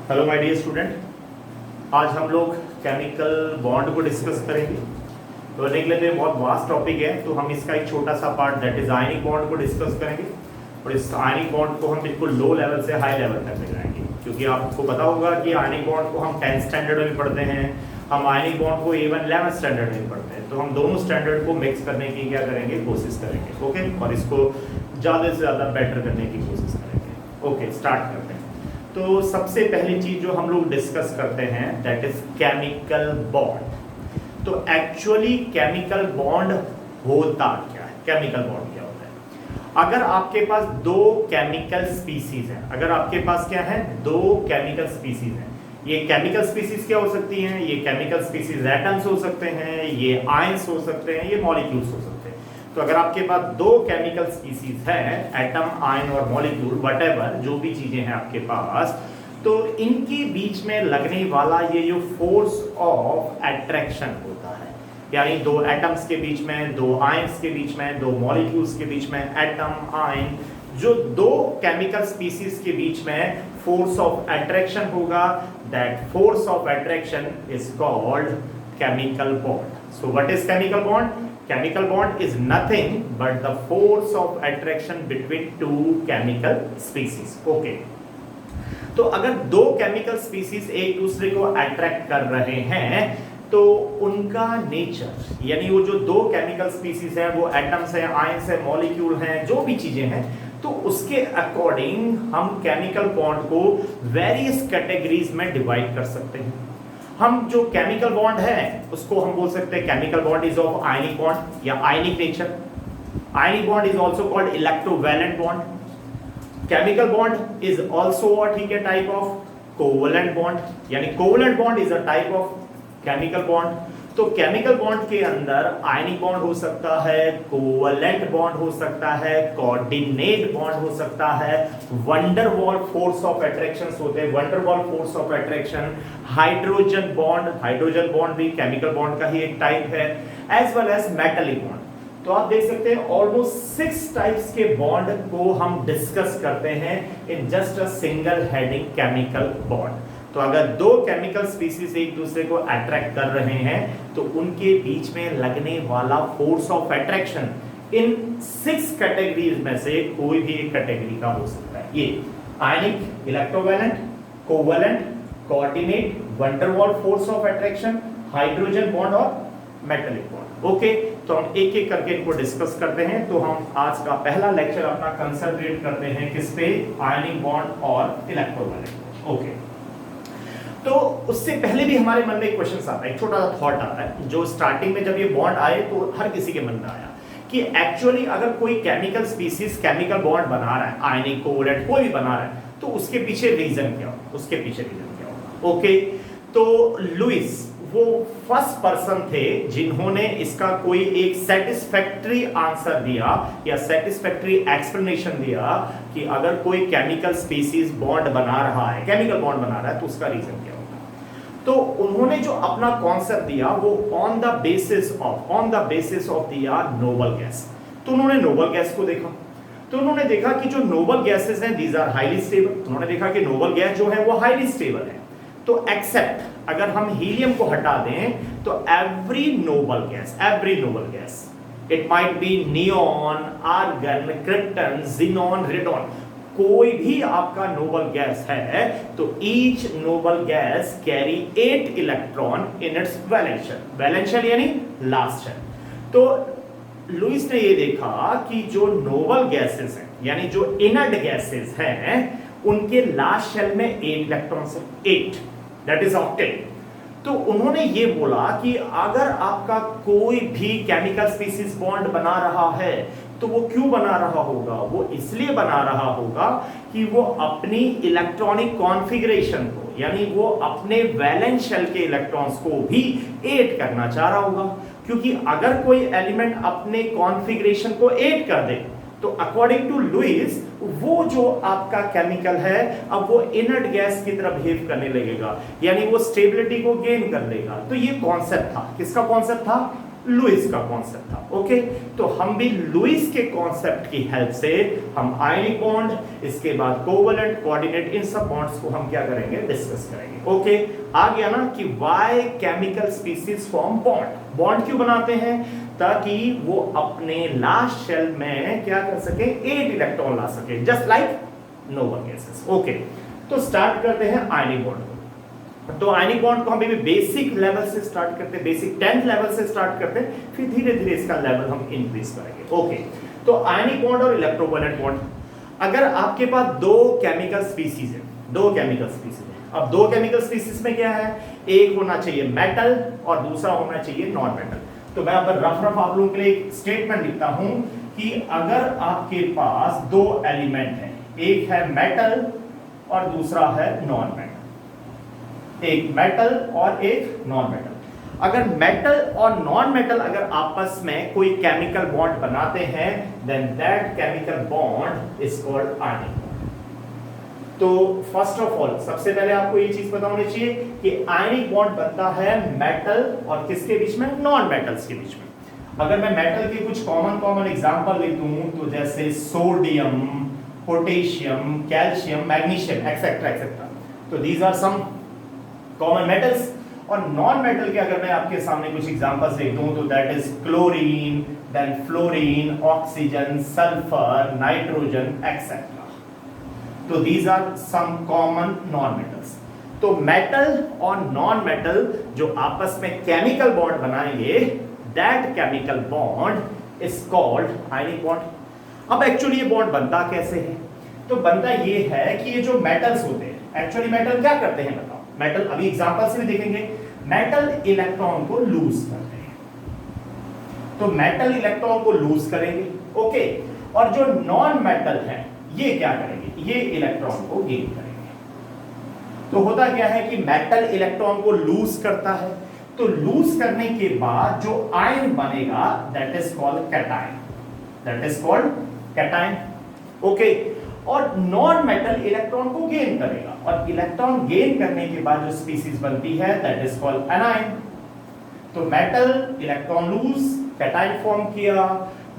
Hello my dear student, आज हम लोग केमिकल बॉन्ड को डिस्कस करेंगे। तो देख लेते हैं, बहुत वास्ट टॉपिक है, तो हम इसका एक छोटा सा part that is ionic bond को डिस्कस करेंगे। और इस आयनिक बॉन्ड को हम बिल्कुल लो लेवल से हाई लेवल तक ले जाएंगे, क्योंकि आपको पता होगा कि आयनिक बॉन्ड को हम 10th स्टैंडर्ड में पढ़ते हैं, हम आयनिक बॉन्ड को इवन 11th स्टैंडर्ड में पढ़ते हैं। तो हम दोनों स्टैंडर्ड को मिक्स करने की क्या करेंगे, कोशिश करेंगे। ओके, और इसको ज़्यादा से ज़्यादा बेटर करने की कोशिश करेंगे। ओके, स्टार्ट करते हैं। तो सबसे पहली चीज जो हम लोग डिस्कस करते हैं दैट इज केमिकल बॉन्ड। तो एक्चुअली केमिकल बॉन्ड होता क्या है, केमिकल बॉन्ड क्या होता है? अगर आपके पास दो केमिकल स्पीसीज हैं, अगर आपके पास क्या है, दो केमिकल स्पीसीज हैं, ये केमिकल स्पीसीज क्या हो सकती हैं? ये केमिकल स्पीसीज एटम्स हो सकते हैं, ये आयंस हो सकते हैं, ये मॉलिक्यूल्स हो सकते हैं। तो अगर आपके पास दो केमिकल स्पीसीज है, एटम, आयन और मॉलिक्यूल, व्हाटएवर जो भी चीजें हैं आपके पास, तो इनके बीच में लगने वाला ये जो फोर्स ऑफ अट्रैक्शन होता है, यानी दो एटम्स के बीच में, दो आयंस के बीच में, दो मॉलिक्यूल्स के बीच में, एटम, आयन, जो दो केमिकल स्पीसीज के बीच में फोर्स ऑफ अट्रैक्शन होगा, that force of attraction is called chemical bond. So what is chemical bond? Chemical bond is nothing but the force of attraction between two chemical species. Okay. तो अगर दो chemical species एक दूसरे को attract कर रहे हैं, तो उनका नेचर, यानी वो जो दो केमिकल स्पीसीज हैं, वो एटम्स हैं, आयंस हैं, मॉलिक्यूल हैं, जो भी चीजें हैं, तो उसके अकॉर्डिंग हम केमिकल बॉन्ड को वेरियस कैटेगरीज में डिवाइड कर सकते हैं। हम जो केमिकल बॉन्ड है उसको हम बोल सकते हैं chemical bond is of ionic bond या ionic nature. Ionic bond is also called electrovalent bond. Chemical bond is also ठीक है टाइप ऑफ कोवैलेंट बॉन्ड, यानी covalent bond is a type of chemical bond. तो chemical bond के अंदर ionic bond हो सकता है, कोवैलेंट बॉन्ड हो सकता है, कोऑर्डिनेट बॉन्ड हो सकता है, van der Waals force of attraction होते हैं, van der Waals force of attraction, hydrogen bond भी केमिकल बॉन्ड का ही एक टाइप है, as well as metallic bond. तो आप देख सकते हैं ऑलमोस्ट 6 टाइप्स के बॉन्ड को हम डिस्कस करते हैं in just a single heading chemical bond. तो अगर दो केमिकल स्पीसीज एक दूसरे को अट्रैक्ट कर रहे हैं, तो उनके बीच में लगने वाला force of attraction in 6 categories में से कोई भी एक कैटेगरी का हो सकता है। ये ionic, electrovalent, covalent, coordinate, van der Waals force of attraction, hydrogen bond और मेटालिक बॉन्ड। ओके, तो हम एक एक करके इनको डिस्कस करते हैं। तो हम आज का पहला लेक्चर अपना कंसंट्रेट करते हैं किस पे? आयनिक बॉन्ड और इलेक्ट्रोवैलेंट। ओके, तो उससे पहले भी हमारे मन में एक क्वेश्चन आता है, एक छोटा सा थॉट आता है, जो स्टार्टिंग में जब ये बॉन्ड आए तो हर किसी के मन में आया कि एक्चुअली अगर कोई केमिकल स्पीसीज केमिकल बॉन्ड बना रहा है, आयनिक, कोवैलेंट कोई भी बना रहा है, तो उसके पीछे रीजन क्या होगा, उसके पीछे रीजन क्या होगा? ओके, तो लुइस वो फर्स्ट पर्सन थे जिन्होंने इसका कोई एक सेटिस्फैक्टरी आंसर दिया या सेटिस्फैक्टरी एक्सप्लेनेशन दिया कि अगर कोई केमिकल स्पीसीज बॉन्ड बना रहा है, केमिकल बॉन्ड बना रहा है, तो उसका रीजन क्या होगा। तो उन्होंने जो अपना कॉन्सेप्ट दिया वो ऑन द बेसिस ऑफ दिया नोबल गैस। तो उन्होंने नोबल गैस को देखा, तो उन्होंने देखा कि जो नोबल गैसेस हैं दीज आर हाईली स्टेबल। उन्होंने देखा कि नोबल गैस जो है वो हाईली स्टेबल है। तो एक्सेप्ट अगर हम हीलियम को हटा दें, तो every noble gas it might be neon, argon, krypton, xenon, radon, कोई भी आपका नोबल गैस है, तो each noble gas carry 8 electron in its valence shell यानी लास्ट शेल। तो लुइस ने ये देखा कि जो नोबल गैसेस हैं, यानी जो इनर्ट गैसेस हैं, उनके लास्ट शेल में 8 इलेक्ट्रॉन्स हैं, 8 दैट इज ऑक्टेट। तो उन्होंने ये बोला कि अगर आपका कोई भी केमिकल स्पीसीज बॉन्ड बना रहा है, तो वो क्यों बना रहा होगा? वो इसलिए बना रहा होगा कि वो अपनी इलेक्ट्रॉनिक कॉन्फ़िगरेशन को, यानी वो अपने वैलेंस शेल के इलेक्ट्रॉन्स को भी ऐड करना चाह रहा होगा। क्योंकि अगर कोई एलिमेंट अपने कॉन्फ़िगरेशन को ऐड कर दे, तो अकॉर्डिंग टू लुइस वो जो आपका केमिकल है अब वो इनर्ट गैस की तरह बिहेव करने लगेगा, यानी वो स्टेबिलिटी को गेन कर लेगा। तो ये कॉन्सेप्ट था, किसका कॉन्सेप्ट था? लुईस का कॉन्सेप्ट था। ओके, तो हम भी लुईस के कॉन्सेप्ट की हेल्प से हम आयनिक बॉन्ड, इसके बाद कोवलेंट, कोऑर्डिनेट, इन सब बॉन्ड्स को हम क्या करेंगे, डिस्कस करेंगे। ओके, आ गया ना कि why chemical species form bond. Bond क्यों बनाते हैं? ताकि वो अपने लास्ट शेल में क्या कर सके, 8 इलेक्ट्रॉन ला सके, just like noble gases. Okay, तो स्टार्ट करते हैं आयनिक बॉन्ड। तो आयनिक बॉन्ड को हम भी बेसिक लेवल से स्टार्ट करते हैं, बेसिक 10th लेवल से स्टार्ट करते हैं, फिर धीरे धीरे इसका लेवल हम इंक्रीज करेंगे। ओके, तो आयनिक बॉन्ड और इलेक्ट्रोवैलेंट बॉन्ड, अगर आपके पास दो केमिकल स्पीसीज है, दो केमिकल स्पीसीज है, अब दो केमिकल स्पीसीज में क्या है, एक होना चाहिए मेटल और दूसरा होना चाहिए नॉन मेटल। तो मैं अब रफ आप लोगों के लिए एक स्टेटमेंट लिखता हूं कि अगर आपके पास दो एलिमेंट है, एक है मेटल और दूसरा है नॉन मेटल, एक मेटल और एक नॉन मेटल, अगर मेटल और नॉन मेटल अगर आपस में कोई केमिकल बॉन्ड बनाते हैं, then that chemical bond is called ionic bond. तो फर्स्ट ऑफ ऑल सबसे पहले आपको ये चीज पता होनी चाहिए कि आयनिक बॉन्ड बनता है मेटल और किसके बीच में, नॉन मेटल्स के बीच में। अगर मैं मेटल के कुछ कॉमन एग्जांपल लिख दूं तो जैसे sodium, potassium, calcium, magnesium, etcetera etcetera, तो these are some common metals. और नॉन मेटल के अगर मैं आपके सामने कुछ एग्जांपल्स लिख दूं तो that is chlorine, then fluorine, oxygen, sulphur, nitrogen, etcetera. तो these are some common non metals. तो मेटल और नॉन मेटल जो आपस में केमिकल बॉन्ड बनाएंगे, that chemical bond is called ionic bond. अब एक्चुअली ये बॉन्ड बनता कैसे है? तो बनता ये है कि ये जो मेटल्स होते हैं, एक्चुअली मेटल क्या करते हैं बताओ? मेटल अभी एग्जांपल से भी देखेंगे, मेटल इलेक्ट्रॉन को लूज करते हैं। तो मेटल इलेक्ट्रॉन को लूज करेंगे, ओके, और जो नॉन मेटल है ये क्या करेंगे, ये इलेक्ट्रॉन को गेन करेंगे। तो होता क्या है कि मेटल इलेक्ट्रॉन को लूज करता है, तो लूज करने के बाद जो आयन बनेगा that is called cation, that is called cation. Okay, और नॉन मेटल इलेक्ट्रॉन को गेन करेगा, और इलेक्ट्रॉन गेन करने के बाद जो स्पीसीज बनती है दैट इज कॉल्ड एनायन। तो metal electron lose, cation form किया,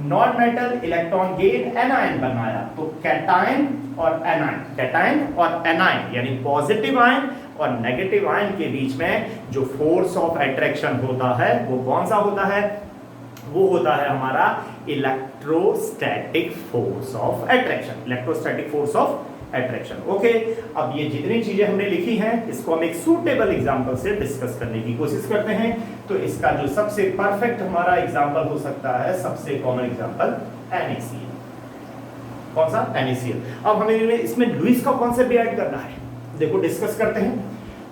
non metal electron gain, anion बनाया। तो कैटायन और एनायन, कैटायन और एनायन यानी पॉजिटिव आयन और नेगेटिव आयन के बीच में जो फोर्स ऑफ अट्रैक्शन होता है वो कौन सा होता है? वो होता है हमारा electrostatic force of attraction, electrostatic force of attraction. Okay, अब ये जितनी चीजें हमने लिखी हैं इसको हम एक सूटेबल एग्जांपल से डिस्कस करने की कोशिश करते हैं। तो इसका जो सबसे परफेक्ट हमारा एग्जांपल हो सकता है, सबसे कॉमन एग्जांपल NaCl। कौन सा? NaCl। अब हमें इसमें लुईस का कॉन्सेप्ट भी ऐड करना है, देखो डिस्कस करते हैं।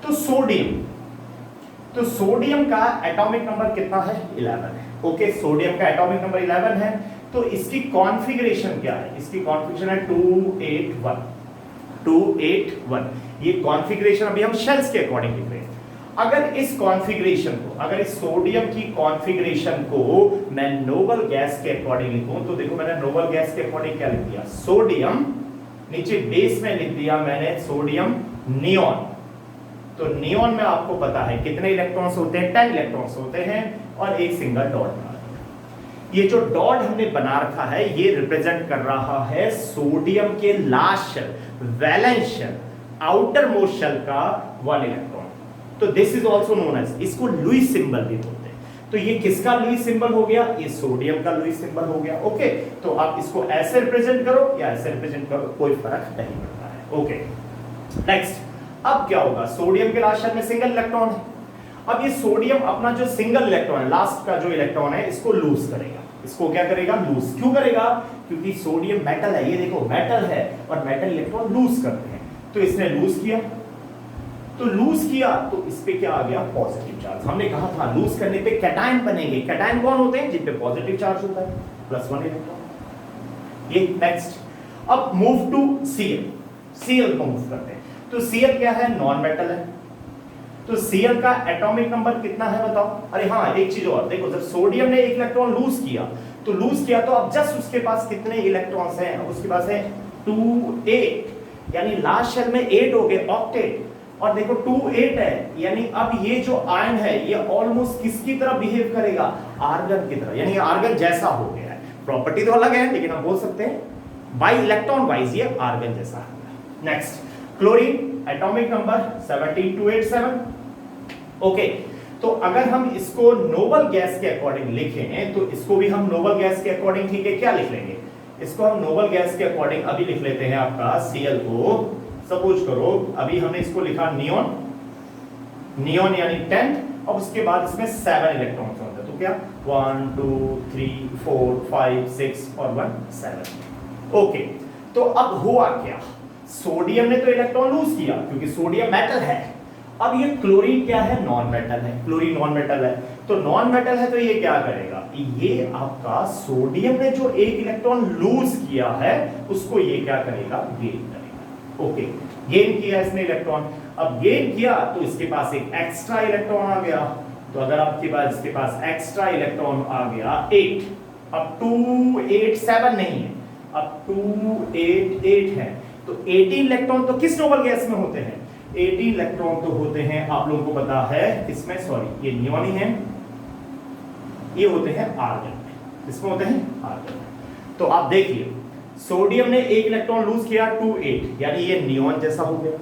तो सोडियम, तो सोडियम का एटॉमिक नंबर कितना है? 11 है। ओके, सोडियम का एटॉमिक नंबर 11 है। तो इसकी कॉन्फ़िगरेशन क्या है? इसकी कॉन्फ़िगरेशन है 281, 281। ये कॉन्फ़िगरेशन अभी हम शेल्स के अकॉर्डिंग लिख रहे हैं। अगर इस कॉन्फ़िगरेशन को, अगर इस सोडियम की कॉन्फ़िगरेशन को मैं नोबल गैस के अकॉर्डिंग लिखूं, तो देखो मैंने नोबल गैस के अकॉर्डिंग क्या लिख दिया, सोडियम, नीचे बेस में लिख दिया मैंने सोडियम नियॉन। तो नियॉन में आपको पता है कितने इलेक्ट्रॉन्स होते हैं? 10 इलेक्ट्रॉन्स होते हैं और एक सिंगल डॉट बना। ये जो डॉट हमने बना रखा है ये रिप्रेजेंट कर रहा है सोडियम के last shell, valence shell, outermost shell का 1 इलेक्ट्रॉन। तो this is also known as, इसको लुईस सिंबल भी बोलते हैं। तो ये किसका लुईस सिंबल हो गया? ये सोडियम का लुईस सिंबल हो गया। ओके, तो आप इसको ऐसे रिप्रेजेंट करो या ऐसे रिप्रेजेंट करो, कोई फर्क नहीं पड़ता है। ओके, नेक्स्ट, अब क्या होगा? सोडियम के लास्ट शेल में सिंगल इलेक्ट्रॉन है। अब ये सोडियम अपना जो सिंगल इलेक्ट्रॉन है, लास्ट का जो इलेक्ट्रॉन है, इसको लूज करेगा। इसको क्या करेगा? लूज। क्यों करेगा? क्योंकि सोडियम मेटल है, ये देखो मेटल है और मेटल इलेक्ट्रॉन लूज करते हैं। तो इसने लूज किया, तो लूज किया तो इस पे क्या आ गया? Positive charge. हमने कहा था लूज करने पे कैटायन बनेंगे। कैटायन कौन होते हैं? जिन पे पॉजिटिव चार्ज होता है, +1 इलेक्ट्रॉन। ये नेक्स्ट, अब मूव टू Cl। Cl को मूव करते हैं। तो Cl क्या है? नॉन मेटल है। तो Cl का एटॉमिक नंबर कितना है बताओ? अरे हाँ, एक चीज और देखो, जब सोडियम ने एक इलेक्ट्रॉन लूज किया तो अब जस्ट उसके पास कितने इलेक्ट्रॉन्स हैं? उसके पास है 2, 8, यानी लास्ट शेल में 8 हो गए, ऑक्टेट। और देखो 2 8 है, यानी अब ये जो आयन है ये ऑलमोस्ट किसकी तरह बिहेव करेगा, आर्गन की तरह, यानी आर्गन जैसा हो गया है। प्रॉपर्टी तो अलग है लेकिन हम बोल सकते हैं बाई इलेक्ट्रॉन वाइज ये आर्गन जैसा है। Next chlorine, atomic number 17287। Okay, तो अगर हम इसको नोबल गैस के अकॉर्डिंग लिखें तो इसको भी हम नोबल गैस के अकॉर्डिंग, ठीक है, क्या लिख लेंगे, इसको हम नोबल गैस के अकॉर्डिंग अभी लिख लेते हैं आपका Cl को। सपोज करो अभी हमने इसको लिखा नियोन, नियोन यानी 10, और उसके बाद इसमें 7 इलेक्ट्रॉन्स होते हैं, तो क्या 1 2 3 4 5 6 और 1 7। ओके, तो अब हुआ क्या, सोडियम ने तो इलेक्ट्रॉन लूज किया क्योंकि सोडियम मेटल है। अब ये क्लोरीन क्या है, नॉन मेटल है, क्लोरीन नॉन मेटल है, तो नॉन मेटल है तो ये क्या करेगा, ये आपका सोडियम ने जो एक इलेक्ट्रॉन लूज किया है उसको ये क्या करेगा, गेन करेगा। ओके, गेन किया इसने इलेक्ट्रॉन, अब गेन किया तो इसके पास एक एक्स्ट्रा इलेक्ट्रॉन आ गया, तो अगर आपके पास इसके पास एक्स्ट्रा इलेक्ट्रॉन आ गया 8, अब 2 8 7 नहीं है, अब 2 8 8 है, तो 18 इलेक्ट्रॉन तो किस नोबल गैस में होते हैं, 18 इलेक्ट्रॉन तो होते हैं, आप लोगों को पता है इसमें, सॉरी ये नियोन ही है, ये होते हैं आर्गन में, इसमें होते हैं आर्गन में। तो आप देखिए सोडियम ने एक इलेक्ट्रॉन लूज किया 2 8, यानी ये नियोन जैसा हो गया।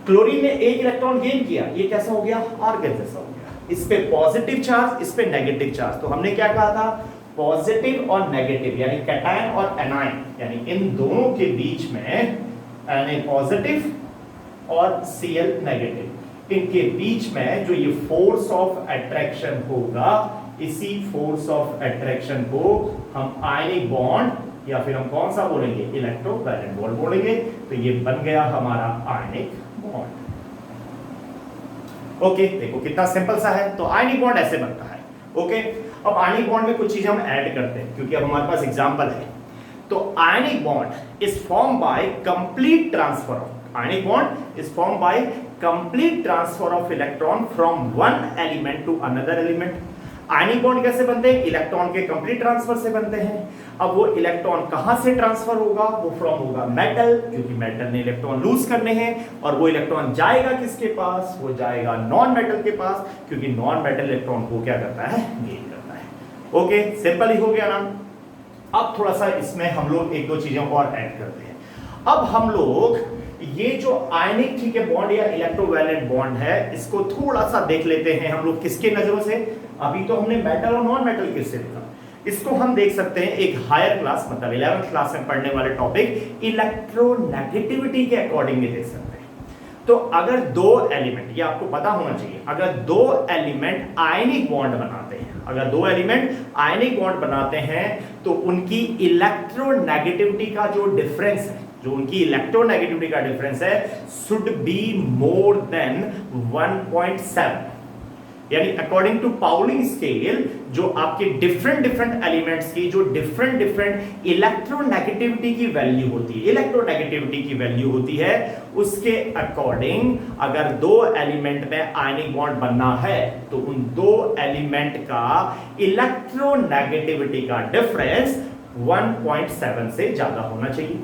क्लोरीन ने एक इलेक्ट्रॉन गेन किया, ये कैसा हो गया, आर्गन जैसा हो गया। इस पे पॉजिटिव चार्ज, इस पे नेगेटिव चार्ज, तो हमने क्या कहा था, पॉजिटिव और नेगेटिव यानी कैटायन और एनायन, यानी इन दोनों के बीच में Na पॉजिटिव और Cl नेगेटिव, इनके बीच में जो ये फोर्स ऑफ अट्रैक्शन होगा, इसी फोर्स ऑफ अट्रैक्शन को हम आयनिक बॉन्ड या फिर हम कौन सा बोलेंगे, इलेक्ट्रोवैलेंट बॉन्ड बोलेंगे। तो ये बन गया हमारा आयनिक बॉन्ड। ओके, देखो कितना सिंपल सा है, तो आयनिक बॉन्ड ऐसे बनता है। ओके, अब आयनिक बॉन्ड में कुछ चीजें हम ऐड करते हैं क्योंकि अब हमारे पास एग्जांपल है। तो ionic bond is form by complete transfer of, ionic bond is formed by complete transfer of electron from one element to another element। Ionic bond कैसे बनते हैं, इलेक्ट्रॉन के कंप्लीट ट्रांसफर से बनते हैं। अब वो इलेक्ट्रॉन कहां से ट्रांसफर होगा, वो फ्रॉम होगा मेटल, क्योंकि मेटल ने इलेक्ट्रॉन लूज करने हैं, और वो इलेक्ट्रॉन जाएगा किसके पास, वो जाएगा नॉन मेटल के पास, क्योंकि नॉन मेटल इलेक्ट्रॉन को क्या करता है, गेन करता है। ओके, सिंपल ही हो गया ना। अब थोड़ा सा इसमें हम लोग एक दो चीजें और ऐड करते हैं। अब हम लोग ये जो आयनिक, ठीक है, बॉन्ड या इलेक्ट्रोवैलेंट बॉन्ड है, इसको थोड़ा सा देख लेते हैं हम लोग किसके नजरों से। अभी तो हमने मेटल और नॉन मेटल किससे देखा, इसको हम देख सकते हैं एक हायर क्लास, मतलब 11th क्लास में पढ़ने वाले टॉपिक इलेक्ट्रोनेगेटिविटी के अकॉर्डिंग भी देख सकते हैं। तो अगर दो एलिमेंट, ये आपको पता होना चाहिए, अगर दो एलिमेंट आयनिक बॉन्ड बनाते हैं, अगर दो एलिमेंट आयनिक बॉन्ड बनाते हैं तो उनकी इलेक्ट्रोनेगेटिविटी का जो डिफरेंस है, जो उनकी इलेक्ट्रोनेगेटिविटी का डिफरेंस है, शुड बी मोर देन 1.7, यानी अकॉर्डिंग टू पाउलिंग स्केल जो आपके डिफरेंट एलिमेंट्स की जो डिफरेंट इलेक्ट्रोनेगेटिविटी की वैल्यू होती है, इलेक्ट्रोनेगेटिविटी की वैल्यू होती है, उसके अकॉर्डिंग अगर दो एलिमेंट में आयनिक बॉन्ड बनना है तो उन दो एलिमेंट का इलेक्ट्रोनेगेटिविटी का डिफरेंस 1.7 से ज्यादा होना चाहिए।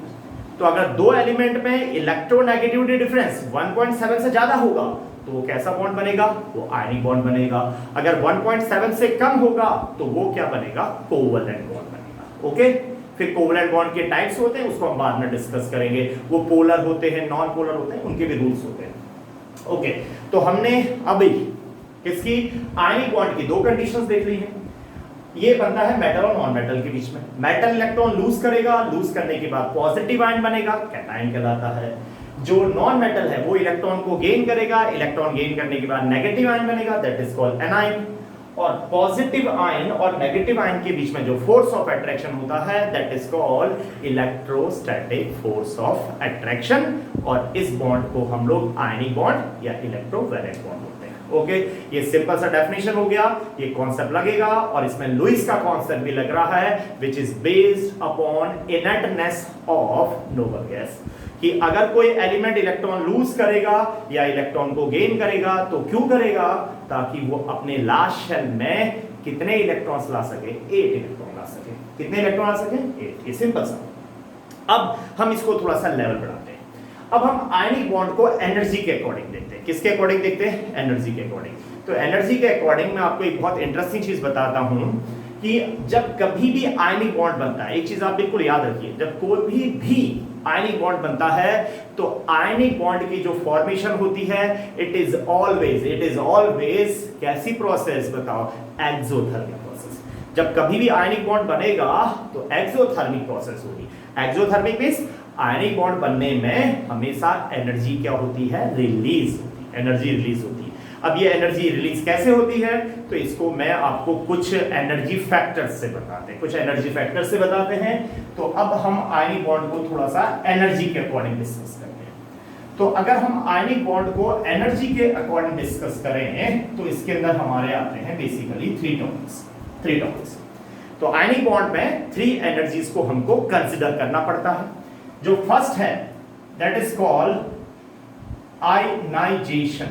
तो अगर दो एलिमेंट में इलेक्ट्रोनेगेटिविटी डिफरेंस 1.7 से ज्यादा होगा तो वो कैसा बॉन्ड बनेगा, वो आयनिक बॉन्ड बनेगा। अगर 1.7 से कम होगा तो वो क्या बनेगा, कोवैलेंट बॉन्ड बनेगा। ओके, फिर कोवैलेंट बॉन्ड के टाइप्स होते हैं, उसको हम बाद में डिस्कस करेंगे, वो पोलर होते हैं, नॉन पोलर होते हैं, उनके भी रूल्स होते हैं। ओके, तो हमने अभी किसकी, आयनिक बॉन्ड की दो कंडीशंस देख ली हैं। ये बनता है मेटल और नॉन मेटल के बीच में। मेटल इलेक्ट्रॉन लूज करेगा, लूज करने के बाद पॉजिटिव आयन बनेगा, कैटायन कहलाता है। जो नॉन मेटल है वो इलेक्ट्रॉन को गेन करेगा, इलेक्ट्रॉन गेन करने के बाद नेगेटिव आयन बनेगा, दैट इज कॉल्ड एनायन। और पॉजिटिव आयन और नेगेटिव आयन के बीच में जो फोर्स ऑफ अट्रैक्शन होता है, that is called electrostatic force of attraction. और इस बॉन्ड को हम लोग आयनिक बॉन्ड या इलेक्ट्रोवैलेंट बॉन्ड बोलते हैं। ओके, ये सिंपल सा डेफिनेशन हो गया, ये कॉन्सेप्ट लगेगा, और इसमें लुईस का कॉन्सेप्ट भी लग रहा है, which is based upon inertness of noble gas, कि अगर कोई एलिमेंट इलेक्ट्रॉन लूज करेगा या इलेक्ट्रॉन को गेन करेगा तो क्यों करेगा, ताकि वो अपने लास्ट शेल में कितने इलेक्ट्रॉन्स ला सके, 8 इलेक्ट्रॉन ला सके। कितने इलेक्ट्रॉन ला सके, 8। ये सिंपल सा। अब हम इसको थोड़ा सा लेवल बढ़ाते हैं। अब हम आयनिक बॉन्ड को एनर्जी के अकॉर्डिंग देखते हैं। किसके अकॉर्डिंग देखते हैं? एनर्जी के अकॉर्डिंग। तो एनर्जी के अकॉर्डिंग मैं आपको एक बहुत इंटरेस्टिंग चीज बताता हूं कि जब कभी भी आयनिक बॉन्ड बनता है, एक चीज आप बिल्कुल याद रखिए, जब कोई भी आयनिक बॉन्ड बनता है तो आयनिक बॉन्ड की जो फॉर्मेशन होती है इट इज ऑलवेज कैसी प्रोसेस बताओ? Exothermic process. जब कभी भी आयनिक बॉन्ड बनेगा तो एक्सोथर्मिक प्रोसेस होगी। एक्सोथर्मिक मींस आयनिक बॉन्ड बनने में हमेशा एनर्जी क्या होती है? रिलीज होती है, एनर्जी रिलीज होती है। अब ये एनर्जी रिलीज कैसे होती है? तो इसको मैं आपको कुछ एनर्जी फैक्टर्स से बताते हैं, कुछ एनर्जी फैक्टर्स से बताते हैं। तो अब हम आयनिक बॉन्ड को थोड़ा सा एनर्जी के अकॉर्डिंग डिस्कस करते हैं। तो अगर हम आयनिक बॉन्ड को एनर्जी के अकॉर्डिंग डिस्कस करें तो इसके अंदर हमारे आते हैं बेसिकली थ्री टॉपिक्स। तो आयनिक बॉन्ड में थ्री एनर्जीज को हमको कंसिडर करना पड़ता है। जो फर्स्ट है that is called ionization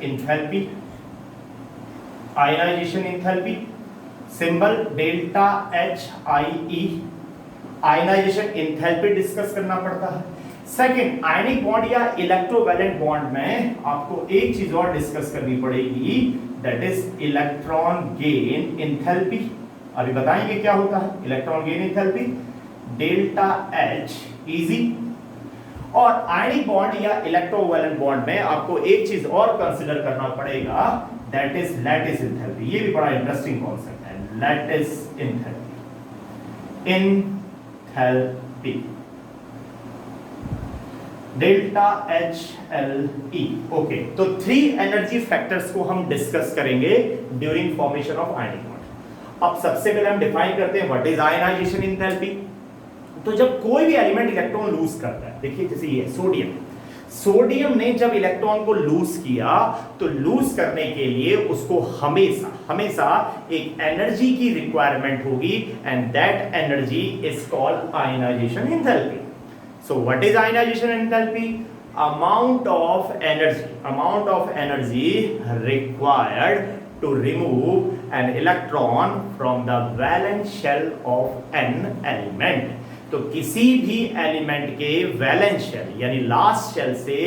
enthalpy, symbol delta HIE। Ionisation enthalpy discuss करना पड़ता है। सेकंड, आयनिक बॉन्ड या इलेक्ट्रोवैलेंट बॉन्ड में आपको एक चीज और डिस्कस करनी पड़ेगी, that is electron gain enthalpy. अभी बताएंगे क्या होता है electron gain enthalpy, delta H E G. और आयनिक बॉन्ड या इलेक्ट्रोवैलेंट बॉन्ड में आपको एक चीज और कंसीडर करना पड़ेगा, दैट इज लैटिस एंथैल्पी। ये भी बड़ा इंटरेस्टिंग कॉन्सेप्ट है, lattice enthalpy, delta HLE। Okay, तो थ्री एनर्जी फैक्टर्स को हम डिस्कस करेंगे during formation of ionic bond. अब सबसे पहले हम डिफाइन करते हैं व्हाट इज आयनाइजेशन एंथैल्पी। तो जब कोई भी एलिमेंट इलेक्ट्रॉन लूज करता है, देखिए जैसे ये सोडियम ने जब इलेक्ट्रॉन को लूज किया तो लूज करने के लिए उसको हमेशा एक एनर्जी की रिक्वायरमेंट होगी and that energy is called ionization enthalpy. So what is ionization enthalpy? amount of energy required to remove an electron from the valence shell of an element। तो किसी भी एलिमेंट के वैलेंस शेल यानी last shell से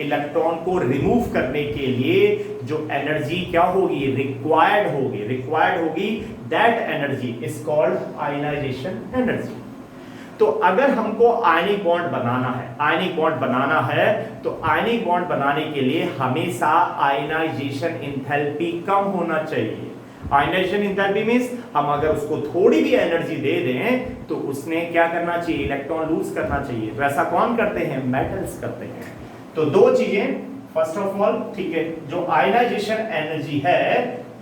electron को remove करने के लिए जो एनर्जी क्या होगी? रिक्वायर्ड होगी, that energy is called ionization energy. तो अगर हमको आयनिक बॉन्ड बनाना है तो आयनिक बॉन्ड बनाने के लिए हमेशा आयनाइजेशन एंथैल्पी कम होना चाहिए। आयनाइजेशन एंथैल्पी मींस हम अगर उसको थोड़ी भी एनर्जी दे दें तो उसने क्या करना चाहिए? इलेक्ट्रॉन लूज करना चाहिए। तो ऐसा कौन करते हैं? मेटल्स करते हैं। तो दो चीजें, फर्स्ट ऑफ ऑल, ठीक है, जो आयनाइजेशन एनर्जी है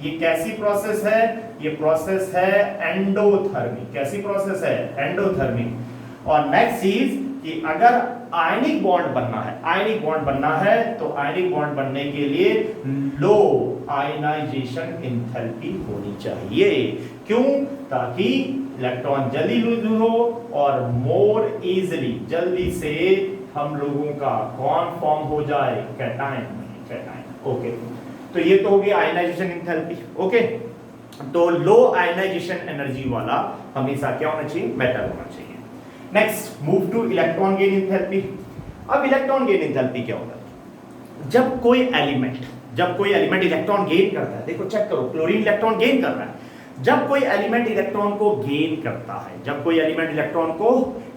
ये कैसी प्रोसेस है? ये प्रोसेस है एंडोथर्मिक। कैसी प्रोसेस है? एंडोथर्मिक। और नेक्स्ट चीज कि अगर आयनिक बॉन्ड बनना है तो आयनिक बॉन्ड बनने के लिए लो आयनाइजेशन एंथैल्पी होनी चाहिए। क्यों? ताकि इलेक्ट्रॉन जल्दी लूज हो और मोर इजीली, जल्दी से हम लोगों का कौन फॉर्म हो जाए? कैटायन। ओके, तो ये तो हो गया आयनाइजेशन एंथैल्पी। ओके, तो लो आयनाइजेशन एनर्जी वाला हमेशा क्या होना चाहिए? मेटल होना चाहिए। Next, move two electron gain enthalpy. अब इलेक्ट्रॉन गेन एंथैल्पी क्या होता है? जब कोई एलिमेंट इलेक्ट्रॉन गेन करता है, देखो चेक करो, क्लोरीन इलेक्ट्रॉन गेन कर रहा है। जब कोई एलिमेंट इलेक्ट्रॉन को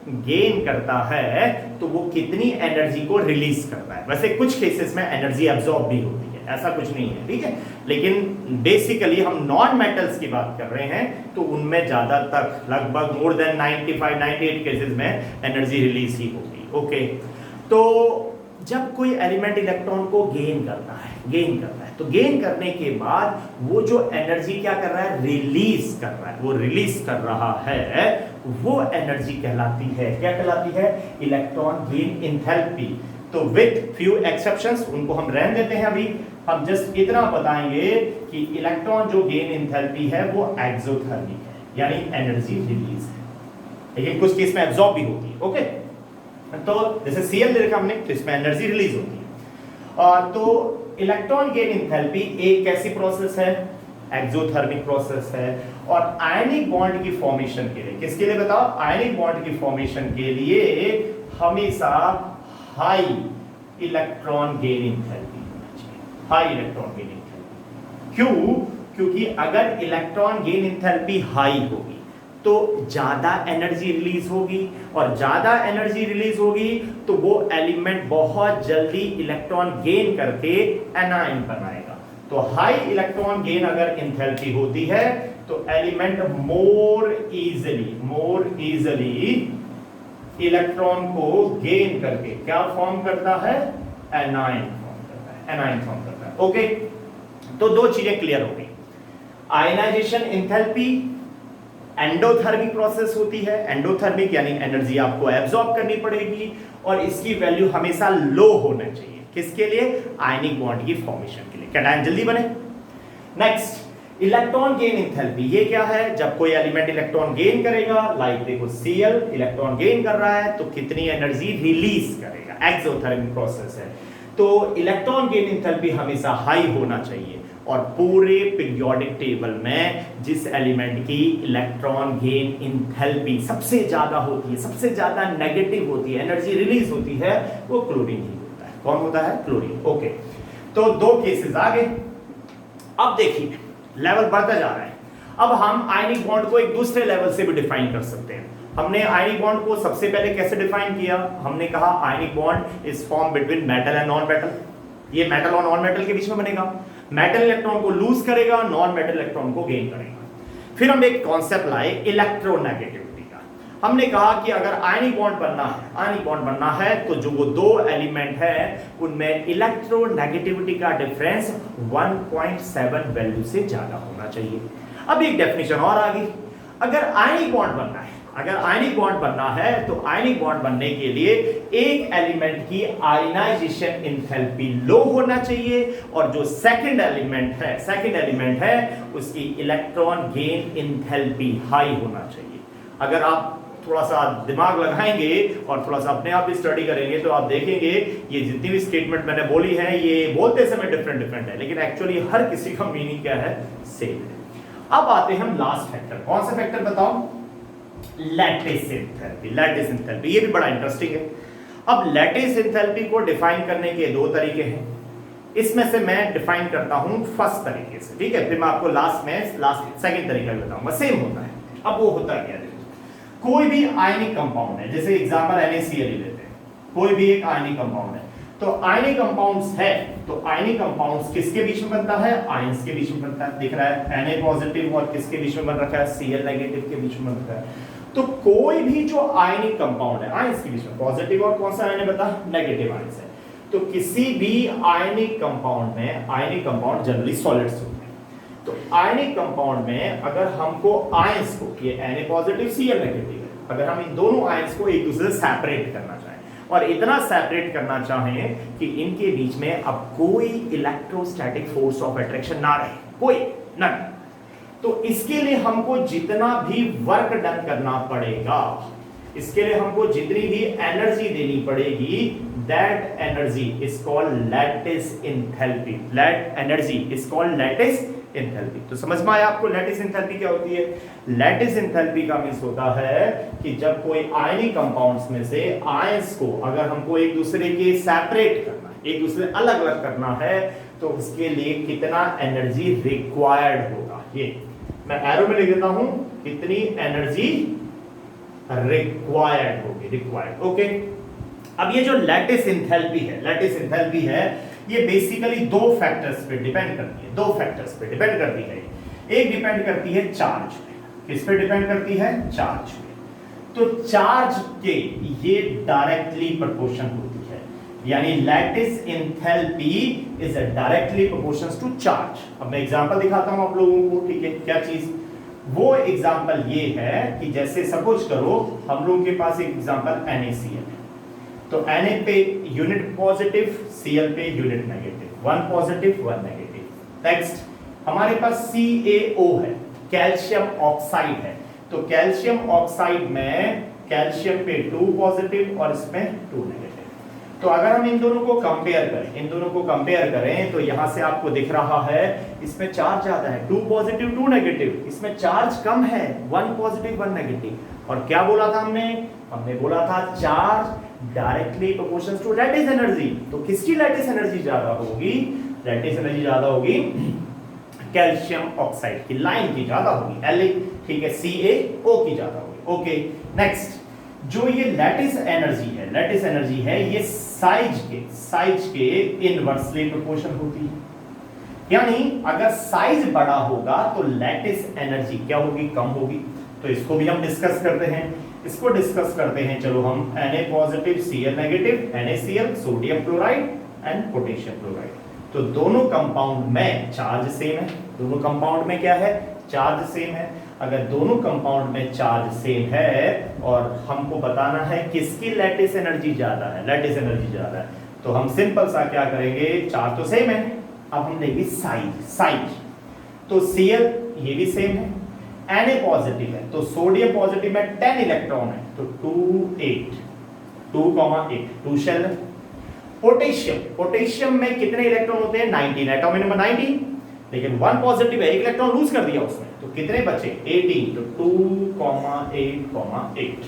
गेन करता है तो वो कितनी एनर्जी को रिलीज करता है? वैसे कुछ केसेस में एनर्जी एब्जॉर्ब भी होती है, ऐसा कुछ नहीं है, ठीक है, लेकिन बेसिकली हम नॉन मेटल्स की बात कर रहे हैं तो उनमें ज्यादातर लगभग मोर देन 98 केसेस में एनर्जी रिलीज ही होगी। ओके, तो जब कोई एलिमेंट इलेक्ट्रॉन को गेन करता है तो गेन करने के बाद वो जो एनर्जी क्या कर रहा है? रिलीज कर रहा है, वो एनर्जी कहलाती है, क्या कहलाती है? Electron gain enthalpy. तो विथ फ्यू एक्सेप्शंस, उनको हम रहने देते हैं, अभी हम जस्ट इतना बताएंगे कि इलेक्ट्रॉन जो गेन एंथैल्पी है वो एक्सोथर्मिक है, यानी एनर्जी रिलीज है, लेकिन कुछ केस में एब्जॉर्ब भी होती है। ओके, तो जैसे Cl ले रखा हमने, तो इसमें एनर्जी रिलीज होती है। तो इलेक्ट्रॉन गेन एंथैल्पी एक कैसी प्रोसेस है? एक्सोथर्मिक प्रोसेस है। और आयनिक बॉन्ड की फॉर्मेशन के लिए, किसके लिए बताओ? आयनिक बॉन्ड की फॉर्मेशन के लिए हमेशा हाई इलेक्ट्रॉन गेन एंथैल्पी होना चाहिए, हाई इलेक्ट्रॉन गेन एंथैल्पी। क्यों? क्योंकि अगर इलेक्ट्रॉन गेन एंथैल्पी हाई होगी तो ज्यादा एनर्जी रिलीज होगी, और ज्यादा एनर्जी रिलीज होगी तो वो एलिमेंट बहुत जल्दी इलेक्ट्रॉन गेन करके एनायन बनाएगा। तो हाई इलेक्ट्रॉन गेन अगर एंथैल्पी होती है तो एलिमेंट मोर इजीली इलेक्ट्रॉन को गेन करके क्या फॉर्म करता है? एनायन फॉर्म करता है। ओके, तो दो चीजें क्लियर हो गई। आयनाइजेशन एंथैल्पी एंडोथर्मिक प्रोसेस होती है, एंडोथर्मिक यानी एनर्जी आपको एब्जॉर्ब करनी पड़ेगी और इसकी वैल्यू हमेशा लो होना चाहिए। किसके लिए? आयनिक बॉन्ड की फॉर्मेशन के लिए, कैटायन जल्दी बने। नेक्स्ट, इलेक्ट्रॉन गेन एंथैल्पी, ये क्या है? जब कोई एलिमेंट इलेक्ट्रॉन गेन करेगा, लाइक देखो Cl इलेक्ट्रॉन गेन कर रहा है तो कितनी एनर्जी रिलीज करेगा, एक्सोथर्मिक प्रोसेस है। तो इलेक्ट्रॉन गेन एंथैल्पी हमेशा हाई होना चाहिए, और पूरे पीरियोडिक टेबल में जिस एलिमेंट की इलेक्ट्रॉन गेन एंथैल्पी सबसे ज्यादा होती है, सबसे ज्यादा नेगेटिव होती है, एनर्जी रिलीज होती है, वो क्लोरीन ही होता है। कौन होता है? क्लोरीन। ओके, तो दो केसेस आ गए। अब देखिए लेवल बढ़ता जा रहा है। अब हम आयनिक बॉन्ड को एक दूसरे लेवल से भी डिफाइन कर सकते हैं। हमने आयनिक बॉन्ड को सबसे पहले कैसे डिफाइन किया? हमने कहा आयनिक bond is form between metal and non metal. ये मेटल और नॉन मेटल के बीच में बनेगा। मेटल इलेक्ट्रॉन को लूज करेगा, नॉन मेटल इलेक्ट्रॉन को गेन करेगा। फिर हम एक कॉन्सेप्ट लाए इलेक्ट्रोनेगेटिविटी का। हमने कहा कि अगर आयनिक बॉन्ड बनना है तो जो वो दो एलिमेंट है उनमें इलेक्ट्रोनेगेटिविटी का डिफरेंस 1.7 वैल्यू से ज्यादा होना चाहिए। अब एक डेफिनेशन और आ गई। अगर आयनिक बॉन्ड बनना है तो आयनिक बॉन्ड बनने के लिए एक एलिमेंट की आयनाइजेशन एंथैल्पी लो होना चाहिए, और जो सेकंड एलिमेंट है उसकी इलेक्ट्रॉन गेन एंथैल्पी हाई होना चाहिए। अगर आप थोड़ा सा दिमाग लगाएंगे और थोड़ा सा अपने आप भी स्टडी करेंगे तो आप देखेंगे ये जितनी भी स्टेटमेंट मैंने बोली है ये बोलते समय डिफरेंट है, लेकिन एक्चुअली हर किसी का मीनिंग क्या है? सेम है। अब आते हैं हम लास्ट फैक्टर। कौन सा फैक्टर बताओ? Lattice enthalpy. ये भी बड़ा इंटरेस्टिंग है। अब लैटिस एंथैल्पी को डिफाइन करने के दो तरीके हैं। इसमें से मैं डिफाइन करता हूं फर्स्ट तरीके से, ठीक है? फिर मैं आपको सेकंड तरीका भी बताऊंगा। सेम होता है। अब वो होता क्या है? कोई भी आयनिक कंपाउंड है, जैसे एग्जांपल NaCl लेते हैं, कोई भी एक आयनिक कंपाउंड है, तो आयनिक कंपाउंड्स है तो आयनिक कंपाउंड्स किसके बीच में बनता है? आयंस के बीच में बनता है। दिख रहा है Na पॉजिटिव और किसके बीच में बन रखा है? Cl नेगेटिव के बीच में बन रखा है। तो कोई भी जो आयनिक कंपाउंड है आयंस के बीच में, पॉजिटिव और कौन सा आयन बता? नेगेटिव आयंस है। तो किसी भी आयनिक कंपाउंड में, आयनिक कंपाउंड जनरली सॉलिड्स होते हैं, तो आयनिक कंपाउंड में अगर हमको आयंस को, ये Na पॉजिटिव Cl नेगेटिव है, अगर हम इन दोनों आयंस को एक दूसरे से सेपरेट करना चाहें और इतना सेपरेट करना चाहें कि इनके बीच में अब कोई इलेक्ट्रोस्टैटिक फोर्स ऑफ अट्रैक्शन ना रहे, कोई नन, तो इसके लिए हमको जितना भी वर्क डन करना पड़ेगा, इसके लिए हमको जितनी भी एनर्जी देनी पड़ेगी, that energy is called lattice enthalpy. That energy is called lattice enthalpy. तो समझ में आया आपको लैटिस एंथैल्पी क्या होती है? लैटिस एंथैल्पी का मींस होता है कि जब कोई आयनिक कंपाउंड्स में से आयंस को अगर हमको एक दूसरे के सेपरेट करना है, एक दूसरे अलग अलग करना है, तो उसके लिए कितना एनर्जी रिक्वायर्ड होगा। ये मैं एरो में लिख देता हूं, कितनी एनर्जी रिक्वायर्ड होगी, रिक्वायर्ड। ओके, अब ये जो लैटिस एंथैल्पी है ये बेसिकली दो फैक्टर्स पे डिपेंड करती है। एक डिपेंड करती है चार्ज पे। किस पे डिपेंड करती है? चार्ज पे। तो चार्ज के ये डायरेक्टली प्रोपोर्शन होती है, यानी lattice enthalpy is directly proportional to charge. अब मैं एग्जांपल दिखाता हूं आप लोगों को, ठीक है? क्या चीज? वो एग्जांपल ये है कि जैसे सपोज करो हम लोगों के पास एक एग्जांपल NaCl है, तो Na पे यूनिट पॉजिटिव, Cl पे unit negative, 1 positive 1 negative. Next हमारे पास CaO है, कैल्शियम ऑक्साइड है, तो कैल्शियम ऑक्साइड में कैल्शियम पे 2 पॉजिटिव और इसमें 2 नेगेटिव। तो अगर हम इन दोनों को कंपेयर करें तो यहां से आपको दिख रहा है इसमें चार्ज ज्यादा है, 2 पॉजिटिव 2 नेगेटिव, इसमें चार्ज कम है, 1 पॉजिटिव 1 नेगेटिव। और क्या बोला था हमने बोला था charge directly proportional to lattice energy. तो किसकी लैटिस एनर्जी ज्यादा होगी? लैटिस एनर्जी ज्यादा होगी कैल्शियम ऑक्साइड की, लाइन की ज्यादा होगी, L ठीक है, CaO की ज्यादा होगी। ओके नेक्स्ट, जो ये लैटिस एनर्जी है ये साइज के इनवर्सली प्रोपोर्शनल होती है। यानी अगर साइज बड़ा होगा तो लैटिस एनर्जी क्या होगी? कम होगी। तो इसको भी हम डिस्कस करते हैं, चलो हम Na positive Cl negative, NaCl, sodium chloride and potassium chloride. तो दोनों कंपाउंड में चार्ज सेम है, दोनों कंपाउंड में क्या है? चार्ज सेम है। अगर दोनों कंपाउंड में चार्ज सेम है और हमको बताना है किसकी लैटिस एनर्जी ज्यादा है, तो हम सिंपल सा क्या करेंगे? चार्ज तो सेम है, अब हम लेंगे साइज। तो Cl ये भी सेम है, Na पॉजिटिव है, तो सोडियम पॉजिटिव में 10 इलेक्ट्रॉन है, तो 2 शेल है। पोटेशियम में कितने इलेक्ट्रॉन होते हैं? 19, एटॉमिक नंबर 19, लेकिन 1 पॉजिटिव है, 1 इलेक्ट्रॉन लूज कर दिया उसमें, तो कितने बचे? 18, तो 2,8,8।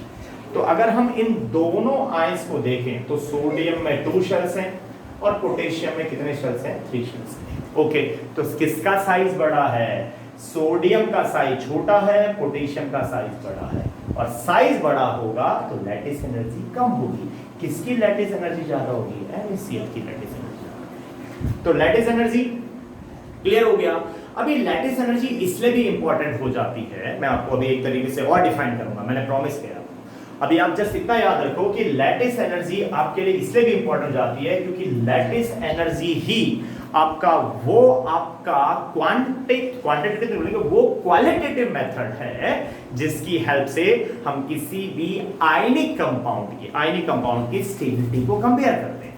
तो अगर हम इन दोनों आयंस को देखें तो सोडियम में 2 शेल्स हैं और पोटेशियम में कितने शेल्स हैं? 3 शेल्स हैं। ओके, तो किसका साइज बड़ा है? सोडियम का साइज छोटा है, पोटेशियम का साइज बड़ा है, और साइज बड़ा होगा तो लैटिस एनर्जी कम होगी। किसकी लैटिस एनर्जी ज्यादा होगी? NaCl की लैटिस एनर्जी ज्यादा होगी। तो लैटिस एनर्जी क्लियर हो गया। अभी लैटिस एनर्जी इसलिए भी इंपॉर्टेंट हो जाती है, मैं आपको अभी एक तरीके से और डिफाइन करूंगा, मैंने प्रॉमिस किया। अभी आप जस्ट इतना याद रखो कि लैटिस एनर्जी आपके लिए इसलिए भी इंपॉर्टेंट हो जाती है क्योंकि लैटिस एनर्जी ही आपका क्वांटिटेटिव वो क्वालिटेटिव मेथड है जिसकी हेल्प से हम किसी भी आयनिक कंपाउंड की स्टेबिलिटी को कंपेयर करते हैं।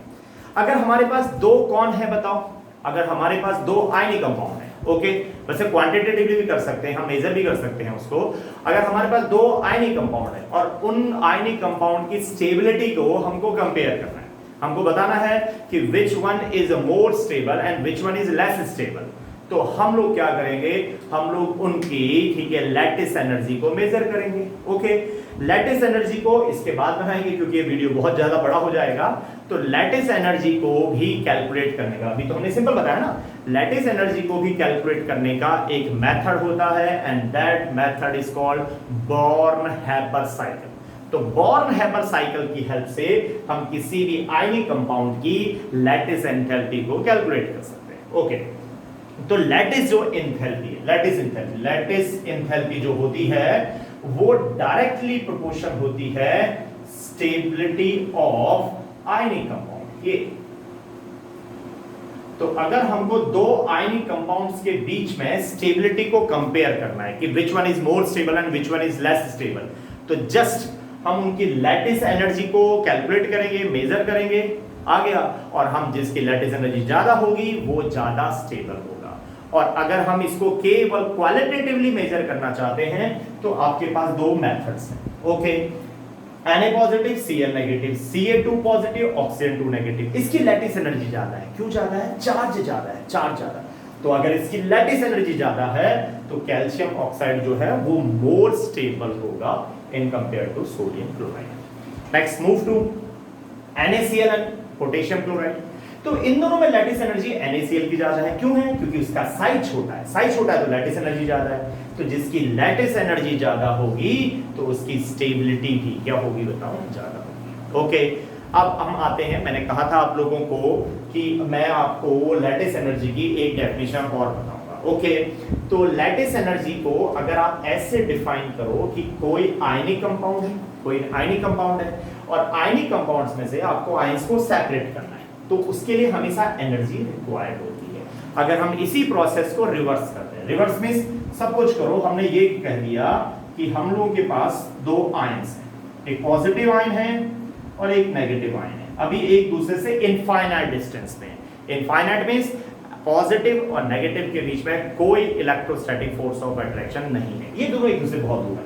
अगर हमारे पास दो कौन है बताओ? अगर हमारे पास दो आयनिक कंपाउंड है, ओके, वैसे क्वांटिटेटिवली भी कर सकते हैं, हम मेजर भी कर सकते हैं उसको। अगर हमारे पास दो आयनिक कंपाउंड है और उन आयनिक कंपाउंड की स्टेबिलिटी को हमको कंपेयर करना है, हमको बताना है कि which one is more stable and which one is less stable, तो हम लोग क्या करेंगे? हम लोग उनकी ठीक है लैटिस एनर्जी को मेजर करेंगे। ओके, लैटिस एनर्जी को इसके बाद बनाएंगे क्योंकि ये वीडियो बहुत ज्यादा बड़ा हो जाएगा। तो लैटिस एनर्जी को भी कैलकुलेट करने का, अभी तो हमने सिंपल बताया ना, लैटिस एनर्जी को भी कैलकुलेट करने का एक मेथड होता है and that method is called born-Haber cycle. तो बॉर्न-हैबर साइकिल की हेल्प से हम किसी भी आयनिक कंपाउंड की लैटिस एंथैल्पी को कैलकुलेट कर सकते हैं। ओके, तो लैटिस एंथैल्पी जो होती है वो डायरेक्टली प्रोपोर्शनल होती है स्टेबिलिटी ऑफ आयनिक कंपाउंड के। तो अगर हमको दो आयनिक कंपाउंड्स के बीच में स्टेबिलिटी को कंपेयर करना है कि which one is more stable and which one is less stable, तो जस्ट हम उनकी लैटिस एनर्जी को कैलकुलेट करेंगे, मेजर करेंगे, आ गया, और हम जिसकी लैटिस एनर्जी ज्यादा होगी वो ज्यादा स्टेबल होगा। और अगर हम इसको केवल क्वालिटेटिवली मेजर करना चाहते हैं तो आपके पास दो मेथड्स हैं। Okay, Na positive Cl negative, Ca2 positive oxygen 2 negative, इसकी लैटिस एनर्जी ज्यादा है। क्यों ज्यादा है? चार्ज ज्यादा। तो अगर इसकी लैटिस एनर्जी ज्यादा है तो कैल्शियम ऑक्साइड जो है वो मोर स्टेबल होगा in compare to sodium chloride. Next move to NaCl and potassium chloride. तो इन दोनों में लैटिस एनर्जी NaCl की ज्यादा है। क्यों है? क्योंकि उसका साइज छोटा है तो लैटिस एनर्जी ज्यादा है। तो जिसकी लैटिस एनर्जी ज्यादा होगी तो उसकी स्टेबिलिटी भी क्या होगी बताओ? ज्यादा होगी। ओके, अब हम आते हैं, मैंने कहा था आप लोगों को कि मैं आपको लैटिस एनर्जी की एक डेफिनेशन और बताऊंगा। ओके, तो लैटिस एनर्जी को अगर आप ऐसे डिफाइन करो कि कोई आयनिक कंपाउंड है और आयनिक कंपाउंड्स में से आपको आयंस को सेपरेट करना है, तो उसके लिए हमेशा एनर्जी रिक्वायर्ड होती है। अगर हम इसी प्रोसेस को रिवर्स करते हैं, रिवर्स मींस सब कुछ करो, हमने ये कह दिया कि हम लोगों के पास दो आयंस हैं, एक पॉजिटिव आयन है और एक नेगेटिव आयन है, अभी एक दूसरे से इनफाइनाइट डिस्टेंस में। इनफाइनाइट मींस पॉजिटिव और नेगेटिव के बीच में कोई इलेक्ट्रोस्टैटिक फोर्स ऑफ अट्रैक्शन नहीं है, ये दोनों एक दूसरे से बहुत दूर है।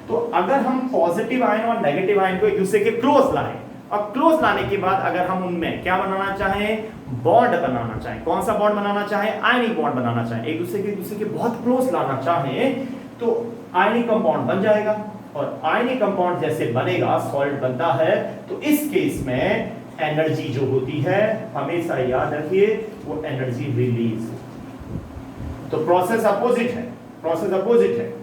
तो अगर हम पॉजिटिव आयन और नेगेटिव आयन को एक दूसरे के क्लोज लाएं, और क्लोज लाने के बाद अगर हम उनमें क्या बनाना चाहें? बॉन्ड बनाना चाहें। कौन सा बॉन्ड बनाना चाहें? आयनिक बॉन्ड बनाना चाहें। एक दूसरे के बहुत क्लोज लाना चाहें तो आयनिक कंपाउंड बन जाएगा। और आयनिक कंपाउंड जैसे बनेगा, सॉल्ट बनता है, तो इस केस में एनर्जी जो होती है, हमेशा याद रखिए, वो एनर्जी रिलीज। तो प्रोसेस अपोजिट है, प्रोसेस अपोजिट है।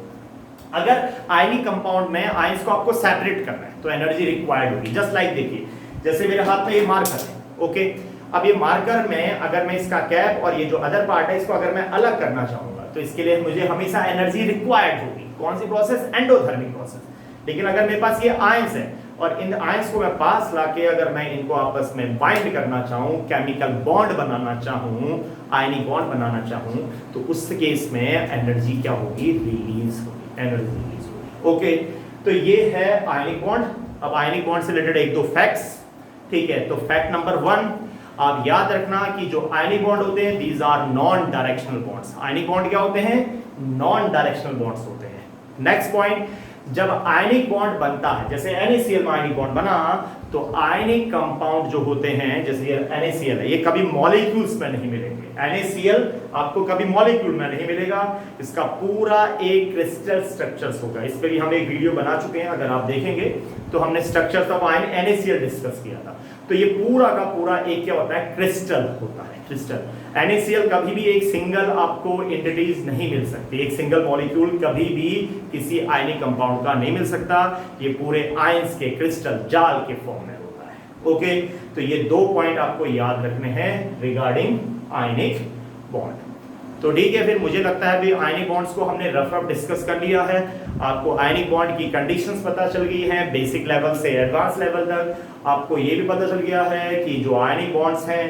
अगर आयनिक कंपाउंड में आयंस को आपको सेपरेट करना है तो एनर्जी रिक्वायर्ड होगी। जस्ट लाइक देखिए, जैसे मेरे हाथ में ये मार्कर है, ओके, अब ये मार्कर में अगर मैं इसका कैप और ये जो अदर पार्ट है इसको अगर मैं अलग करना चाहूंगा तो इसके लिए मुझे हमेशा एनर्जी रिक्वायर्ड होगी। कौन सी प्रोसेस? Endothermic process. लेकिन अगर मेरे पास ये आयंस है और इन आयंस को मैं पास लाके अगर मैं इनको आपस में बाइंड करना चाहूं, केमिकल बॉन्ड बनाना चाहूं, आयनिक बॉन्ड बनाना चाहूं, तो उस केस में एनर्जी क्या होगी? रिलीज होगी, एनर्जी रिलीज होगी। ओके, तो ये है आयनिक बॉन्ड। अब आयनिक बॉन्ड से रिलेटेड एक दो फैक्ट्स, ठीक है। तो फैक्ट नंबर 1, आप याद रखना कि जो आयनिक बॉन्ड होते हैं, these are non directional bonds. Ionic bond क्या होते हैं? नॉन डायरेक्शनल बॉन्ड्स होते हैं। नेक्स्ट पॉइंट, जब आयनिक बॉन्ड बनता है, जैसे NaCl में आयनिक बॉन्ड बना, तो आयनिक कंपाउंड जो होते हैं, जैसे ये NaCl है, ये कभी मॉलिक्यूल्स में नहीं मिलेंगे। NaCl आपको कभी मॉलिक्यूल में नहीं मिलेगा, इसका पूरा एक क्रिस्टल स्ट्रक्चर्स होगा। इस पे भी हम एक वीडियो बना चुके हैं, अगर आप देखेंगे तो हमने structures of ion NaCl discuss किया था। तो ये पूरा का पूरा एक क्या होता है? क्रिस्टल होता है, क्रिस्टल। NaCl कभी भी एक सिंगल आपको एंटिटीज नहीं मिल सकती, एक सिंगल मॉलिक्यूल कभी भी किसी आयनिक कंपाउंड का नहीं मिल सकता। ये पूरे आयंस के क्रिस्टल जाल के फॉर्म में होता है। ओके, तो ये 2 पॉइंट आपको याद रखने हैं रिगार्डिंग आयनिक बॉन्ड। तो ठीक है, फिर मुझे लगता है भी आयनिक बॉन्ड्स को हमने रफ डिस्कस कर लिया है। आपको आयनिक बॉन्ड की कंडीशंस पता चल गई हैं, बेसिक लेवल से एडवांस लेवल तक। आपको ये भी पता चल गया है कि जो आयनिक बॉन्ड्स हैं,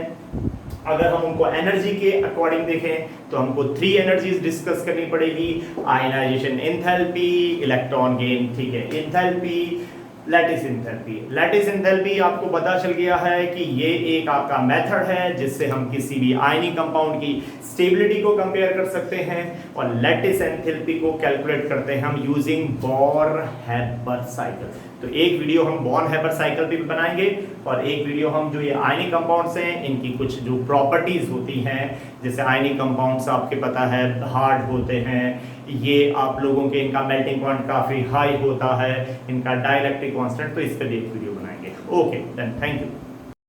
अगर हम उनको एनर्जी के अकॉर्डिंग देखें तो हमको 3 एनर्जीज डिस्कस करनी पड़ेगी। आयनाइजेशन एंथैल्पी, इलेक्ट्रॉन गेन, ठीक है, enthalpy, lattice enthalpy. Lattice enthalpy आपको पता चल गया है कि ये एक आपका मेथड है जिससे हम किसी भी आयनिक कंपाउंड की स्टेबिलिटी को कंपेयर कर सकते हैं, और लैटिस एंथैल्पी को कैलकुलेट करते हैं हम यूजिंग बॉर्न-हैबर साइकिल। तो एक वीडियो हम बॉर्न-हैबर साइकिल पे भी बनाएंगे, और एक वीडियो हम जो ये आयनिक कंपाउंड्स हैं इनकी कुछ जो प्रॉपर्टीज होती हैं, जैसे आयनिक कंपाउंड्स आपके पता है हार्ड होते हैं, ये आप लोगों के इनका मेल्टिंग पॉइंट काफी हाई होता है, इनका डाइलेक्ट्रिक कांस्टेंट, तो इस पे भी एक वीडियो बनाएंगे। Okay, then thank you.